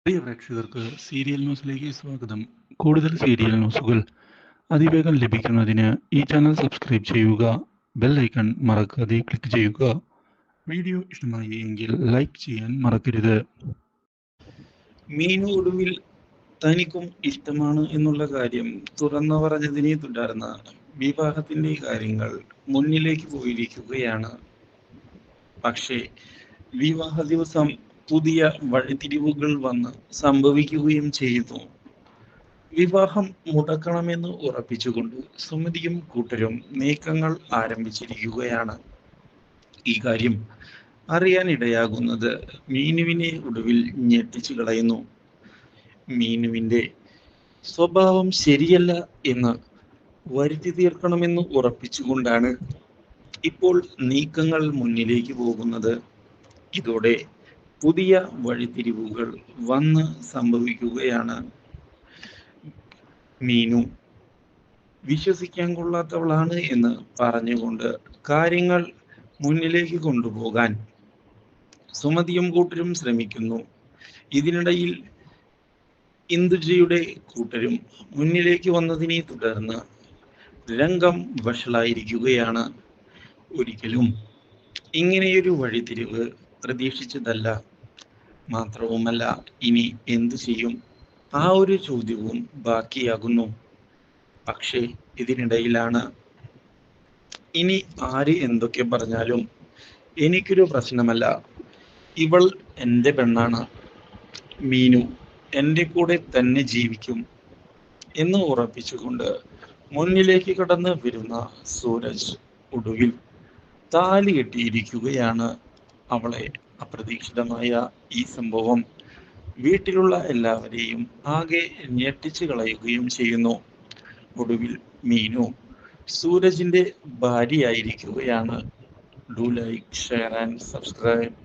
പ്രിയ പ്രേക്ഷകർക്ക് സീരിയൽ ന്യൂസിലേക്ക് സ്വാഗതം. കൂടുതൽ സീരിയൽ ന്യൂസുകൾ അതിവേഗം ലഭിക്കുന്നതിന് ഈ ചാനൽ സബ്സ്ക്രൈബ് ചെയ്യുക. ബെൽ ഐക്കൺ മറക്കാതെ ക്ലിക്ക് ചെയ്യുക. വീഡിയോ ഇഷ്ടമായി എങ്കിൽ ലൈക്ക് ചെയ്യാൻ മറക്കരുത്. മീനു ഒടുവിൽ തനിക്കും ഇഷ്ടമാണ് എന്നുള്ള കാര്യം തുറന്നു പറഞ്ഞതിനെ തുടർന്ന് വിവാഹത്തിന്റെ കാര്യങ്ങൾ മുന്നിലേക്ക് പോയിരിക്കുകയാണ്. പക്ഷേ വിവാഹ ദിവസം പുതിയ വഴിത്തിരിവുകൾ വന്ന് സംഭവിക്കുകയും ചെയ്തു. വിവാഹം മുടക്കണമെന്ന് ഉറപ്പിച്ചുകൊണ്ട് സുമതിയും കൂട്ടരും നീക്കങ്ങൾ ആരംഭിച്ചിരിക്കുകയാണ്. ഈ കാര്യം അറിയാനിടയാകുന്നത് മീനുവിനെ ഒടുവിൽ ഞെട്ടിച്ചു കളയുന്നു. മീനുവിന്റെ സ്വഭാവം ശരിയല്ല എന്ന് വരുത്തി തീർക്കണമെന്ന് ഉറപ്പിച്ചുകൊണ്ടാണ് ഇപ്പോൾ നീക്കങ്ങൾ മുന്നിലേക്ക് പോകുന്നത്. ഇതോടെ പുതിയ വഴിത്തിരിവുകൾ വന്ന് സംഭവിക്കുകയാണ്. മീനു വിശ്വസിക്കാൻ കൊള്ളാത്തവളാണ് എന്ന് പറഞ്ഞുകൊണ്ട് കാര്യങ്ങൾ മുന്നിലേക്ക് കൊണ്ടുപോകാൻ സുമതിയും കൂട്ടരും ശ്രമിക്കുന്നു. ഇതിനിടയിൽ ഇന്ദുജയുടെ കൂട്ടരും മുന്നിലേക്ക് വന്നതിനെ തുടർന്ന് രംഗം വഷളായിരിക്കുകയാണ്. ഒരിക്കലും ഇങ്ങനെയൊരു വഴിത്തിരിവ് പ്രതീക്ഷിച്ചതല്ല. മാത്രവുമല്ല, ഇനി എന്തു ചെയ്യും ആ ഒരു ചോദ്യവും ബാക്കിയാകുന്നു. പക്ഷേ ഇതിനിടയിലാണ് ഇനി ആര് എന്തൊക്കെ പറഞ്ഞാലും എനിക്കൊരു പ്രശ്നമല്ല, ഇവൾ എൻ്റെ പെണ്ണാണ്, മീനു എൻ്റെ കൂടെ തന്നെ ജീവിക്കും എന്ന് ഉറപ്പിച്ചുകൊണ്ട് മുന്നിലേക്ക് കടന്ന് വരുന്ന സൂരജ് ഒടുവിൽ താലി കെട്ടിയിരിക്കുകയാണ്. അവളെ അപ്രതീക്ഷിതമായ ഈ സംഭവം വീട്ടിലുള്ള എല്ലാവരെയും ആകെ ഞെട്ടിച്ചു കളയുകയും ചെയ്യുന്നു. ഒടുവിൽ മീനു സൂരജിന്റെ ഭാര്യയായിരിക്കുകയാണ്. Do like, share and subscribe.